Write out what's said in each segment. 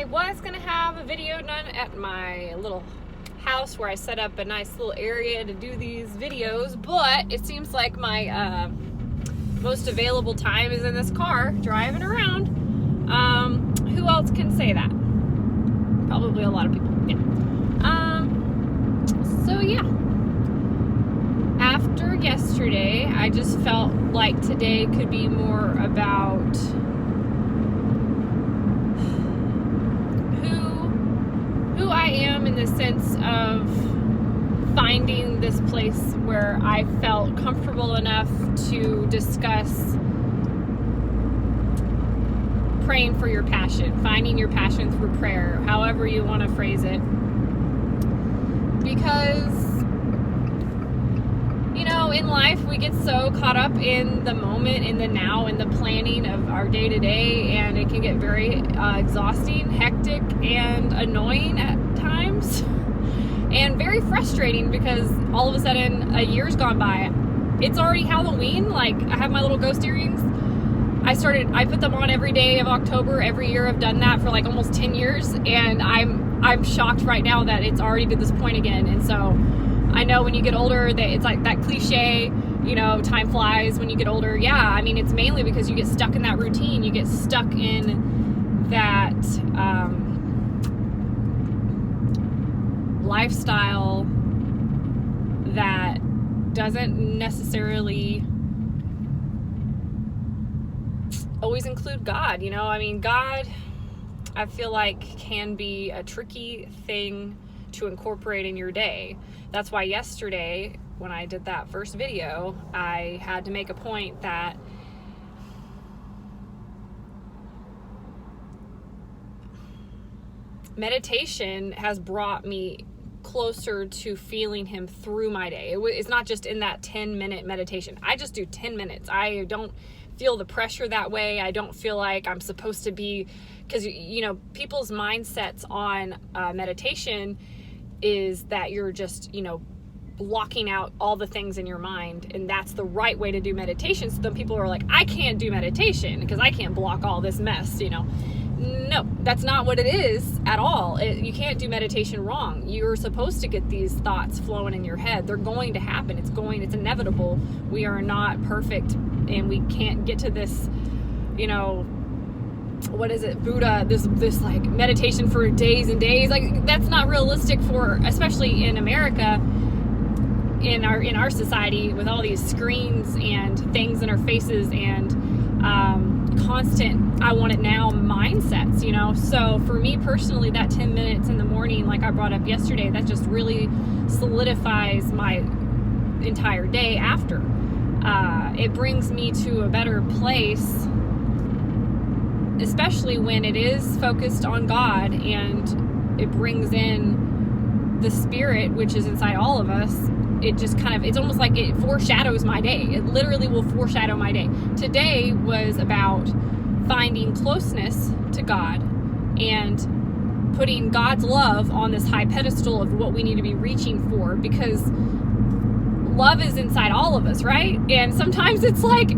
was going to have a video done at my little house where I set up a nice little area to do these videos, but it seems like my most available time is in this car driving around. Who else can say that? Probably a lot of people. Yeah. So yeah. After yesterday, I just felt like today could be more about who I am, in the sense of finding this place where I felt comfortable enough to discuss praying for your passion, finding your passion through prayer, however you want to phrase it. Because, you know, in life we get so caught up in the moment, in the now, in the planning of our day-to-day, and it can get very exhausting, hectic, and annoying at times, and very frustrating because all of a sudden a year's gone by. It's already Halloween. Like, I have my little ghost earrings. I put them on every day of October. Every year I've done that for like almost 10 years, and I'm shocked right now that it's already to this point again. And so I know when you get older that it's like that cliche, you know, time flies when you get older. Yeah, I mean, it's mainly because you get stuck in that routine. You get stuck in that lifestyle that doesn't necessarily always include God. You know, I mean, God, I feel like, can be a tricky thing to incorporate in your day. That's why yesterday, when I did that first video, I had to make a point that meditation has brought me closer to feeling him through my day. It's not just in that 10-minute meditation. I just do 10 minutes. I don't feel the pressure that way. I don't feel like I'm supposed to be, because, you know, people's mindsets on meditation is that you're just, you know, blocking out all the things in your mind, and that's the right way to do meditation. So then people are like, I can't do meditation because I can't block all this mess, you know. No, that's not what it is at all. You can't do meditation wrong. You're supposed to get these thoughts flowing in your head. They're going to happen. It's inevitable. We are not perfect, and we can't get to this, you know, what is it, Buddha, this like meditation for days and days. Like, that's not realistic for, especially in America, in our society, with all these screens and things in our faces, and constant I want it now mindsets, you know. So for me personally, that 10 minutes in the morning, like I brought up yesterday, that just really solidifies my entire day after. It brings me to a better place, especially when it is focused on God, and it brings in the Spirit, which is inside all of us. It just kind of, it's almost like it foreshadows my day. It literally will foreshadow my day. Today was about finding closeness to God and putting God's love on this high pedestal of what we need to be reaching for, because love is inside all of us, right? And sometimes it's like,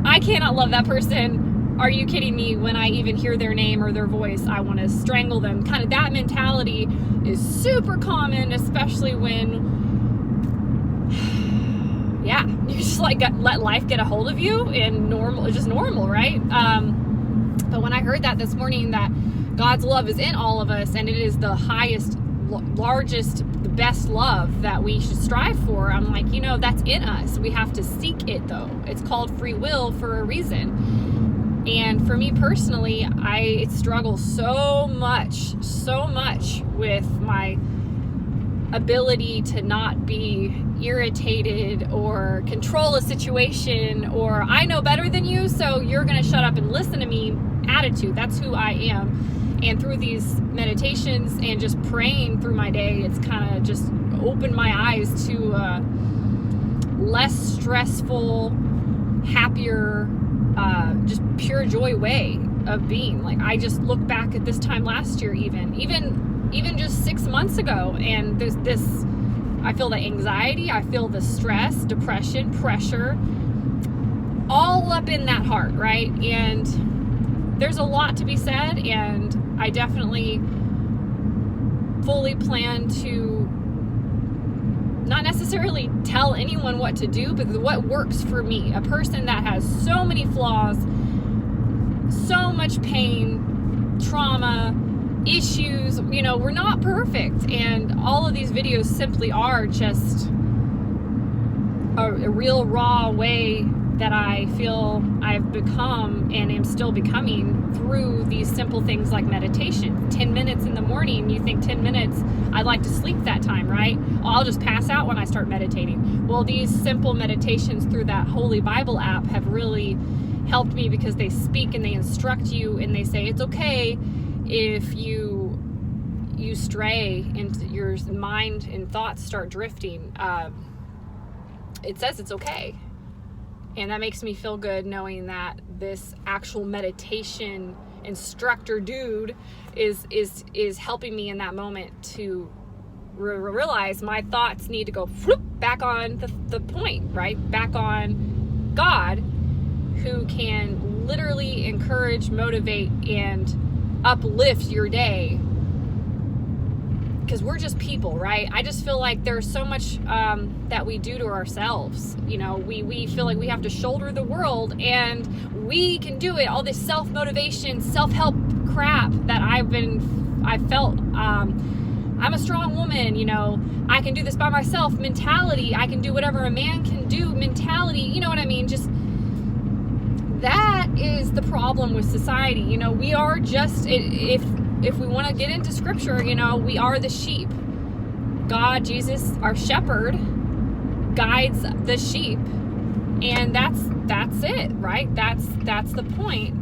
I cannot love that person. Are you kidding me? When I even hear their name or their voice, I want to strangle them. Kind of that mentality is super common, especially when, yeah, you just like let life get a hold of you, and it's just normal, right? But when I heard that this morning, that God's love is in all of us, and it is the highest, largest, the best love that we should strive for, I'm like, you know, that's in us. We have to seek it, though. It's called free will for a reason. And for me personally, I struggle so much with my ability to not be irritated or control a situation, or I know better than you, so you're going to shut up and listen to me attitude. That's who I am. And through these meditations and just praying through my day, it's kind of just opened my eyes to a less stressful, happier, just pure joy way of being. Like, I just look back at this time last year, even just 6 months ago, and this I feel the anxiety, I feel the stress, depression, pressure, all up in that heart, right? And there's a lot to be said, and I definitely fully plan to not necessarily tell anyone what to do, but what works for me. A person that has so many flaws, so much pain, trauma, issues, we're not perfect. And all of these videos simply are just a real raw way that I feel I've become and am still becoming through these simple things like meditation. 10 minutes in the morning, you think 10 minutes, I'd like to sleep that time, right? I'll just pass out when I start meditating. Well, these simple meditations through that Holy Bible app have really helped me, because they speak and they instruct you, and they say it's okay if you stray and your mind and thoughts start drifting. It says it's okay. And that makes me feel good knowing that this actual meditation instructor dude is helping me in that moment to realize my thoughts need to go back on the point, right? Back on God, who can literally encourage, motivate, and uplift your day. Because we're just people, right? I just feel like there's so much that we do to ourselves. We feel like we have to shoulder the world, and we can do it. All this self-motivation, self-help crap that I felt. I'm a strong woman, I can do this by myself mentality. I can do whatever a man can do mentality. You know what I mean? Just that is the problem with society. We are just, if we want to get into scripture, we are the sheep. God, Jesus, our shepherd, guides the sheep. And that's it, right? That's the point.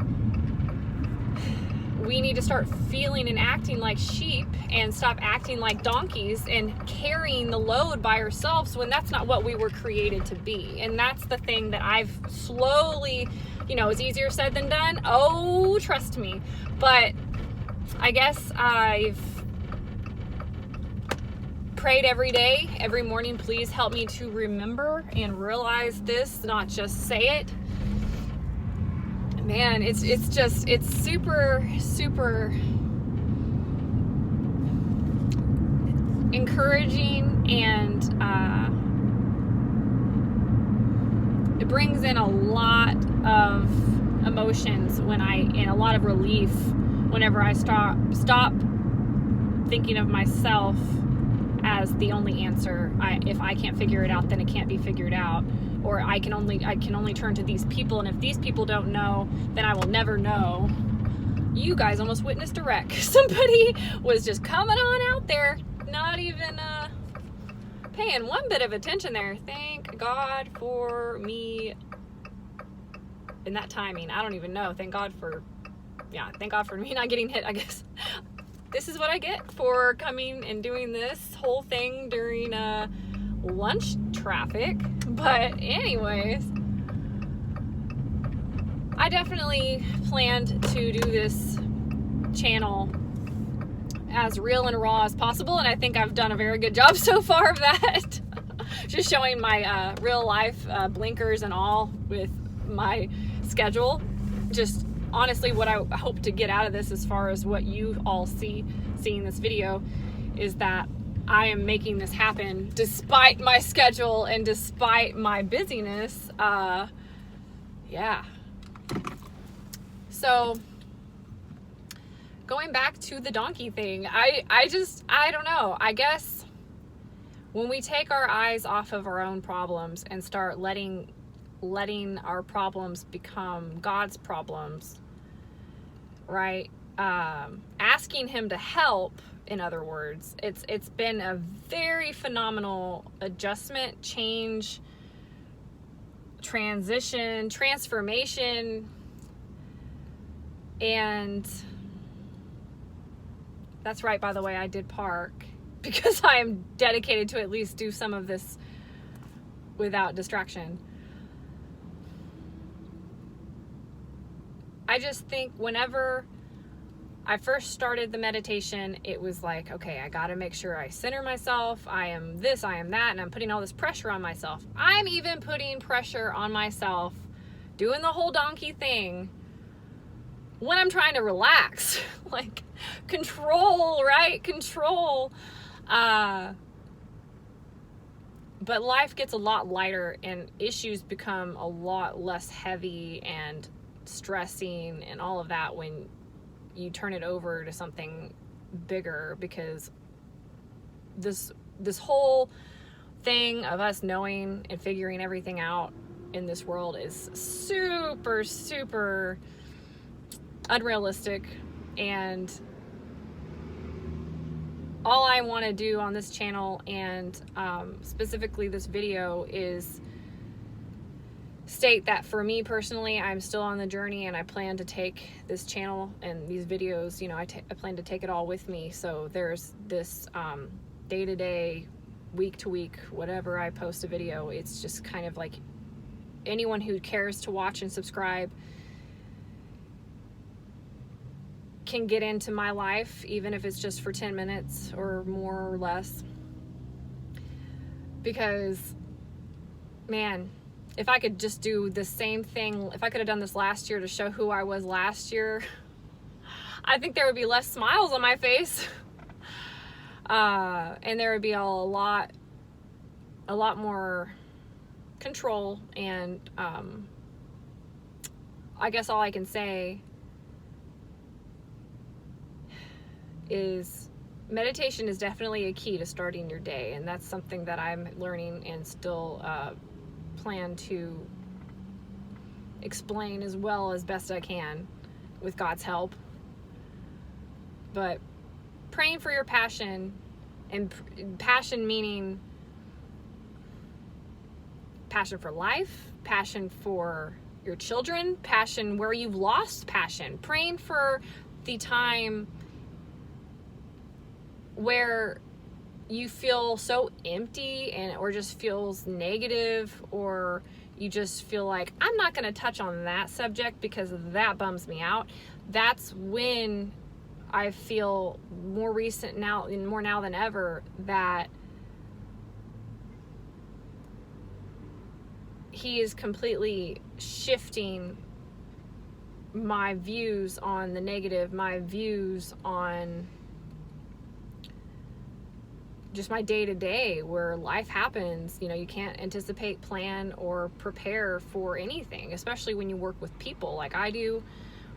We need to start feeling and acting like sheep and stop acting like donkeys and carrying the load by ourselves, when that's not what we were created to be. And that's the thing that I've slowly, it's easier said than done. Oh, trust me. But I guess I've prayed every day, every morning, please help me to remember and realize this, not just say it. Man, it's super, super encouraging, and it brings in a lot of emotions and a lot of relief whenever I stop thinking of myself as the only answer. If I can't figure it out, then it can't be figured out. Or I can only turn to these people, and if these people don't know, then I will never know. You guys almost witnessed a wreck. Somebody was just coming on out there, not even paying one bit of attention there. Thank God for me in that timing. I don't even know. Thank God for me not getting hit, I guess. This is what I get for coming and doing this whole thing during lunch traffic. But anyways, I definitely planned to do this channel as real and raw as possible, and I think I've done a very good job so far of that. Just showing my real life blinkers and all with my schedule. Just honestly, what I hope to get out of this, as far as what you all seeing this video, is that I am making this happen despite my schedule and despite my busyness. Yeah. So going back to the donkey thing, I don't know. I guess when we take our eyes off of our own problems and start letting our problems become God's problems, right? Asking him to help, in other words, it's been a very phenomenal adjustment, change, transition, transformation, and that's right, by the way, I did park because I am dedicated to at least do some of this without distraction. I just think whenever I first started the meditation, it was like, okay, I got to make sure I center myself. I am this, I am that, and I'm putting all this pressure on myself. I'm even putting pressure on myself, doing the whole donkey thing, when I'm trying to relax. Like, control, right? Control. But life gets a lot lighter and issues become a lot less heavy and stressing and all of that when you turn it over to something bigger, because this whole thing of us knowing and figuring everything out in this world is super, super unrealistic. And all I want to do on this channel, and specifically this video, is state that for me personally, I'm still on the journey, and I plan to take this channel and these videos, you know, I plan to take it all with me. So there's this day-to-day, week-to-week, whatever I post a video, it's just kind of like anyone who cares to watch and subscribe can get into my life, even if it's just for 10 minutes or more or less. Because, man, if I could just do the same thing, if I could have done this last year to show who I was last year, I think there would be less smiles on my face. And there would be a lot more control. And I guess all I can say is meditation is definitely a key to starting your day. And that's something that I'm learning and still plan to explain as well as best I can with God's help. But praying for your passion, and passion meaning passion for life, passion for your children, passion where you've lost passion, praying for the time where you feel so empty and or just feels negative, or you just feel like, I'm not going to touch on that subject because that bums me out. That's when I feel more now than ever that he is completely shifting my views on the negative, my views on just my day-to-day, where life happens. You know, you can't anticipate, plan, or prepare for anything, especially when you work with people like I do,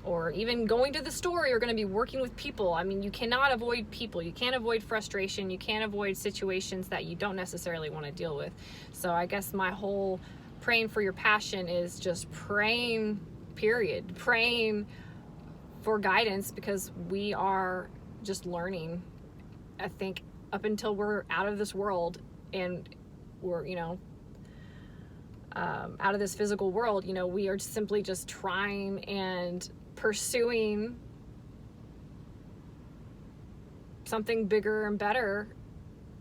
or even going to the store, you're going to be working with people. I mean, you cannot avoid people. You can't avoid frustration. You can't avoid situations that you don't necessarily want to deal with. So I guess my whole praying for your passion is just praying, period. Praying for guidance, because we are just learning, I think, up until we're out of this world and we're, you know, out of this physical world, you know, we are simply just trying and pursuing something bigger and better.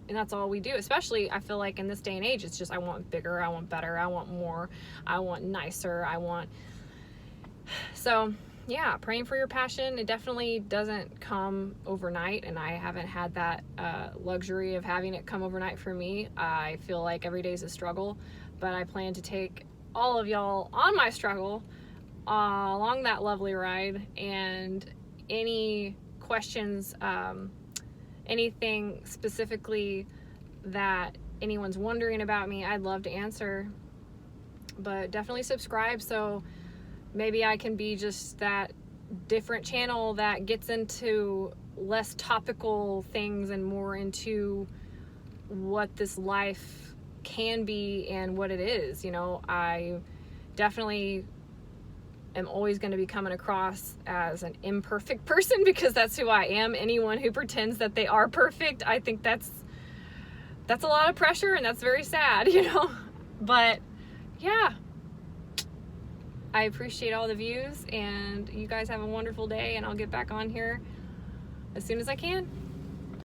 And that's all we do. Especially, I feel like in this day and age, it's just, I want bigger, I want better, I want more, I want nicer, so yeah, praying for your passion. It definitely doesn't come overnight, and I haven't had that luxury of having it come overnight for me. I feel like every day is a struggle, but I plan to take all of y'all on my struggle along that lovely ride. And any questions, anything specifically that anyone's wondering about me, I'd love to answer. But definitely subscribe, so maybe I can be just that different channel that gets into less topical things and more into what this life can be and what it is. You know, I definitely am always going to be coming across as an imperfect person, because that's who I am. Anyone who pretends that they are perfect, I think that's a lot of pressure, and that's very sad, you know. But yeah, I appreciate all the views, and you guys have a wonderful day, and I'll get back on here as soon as I can.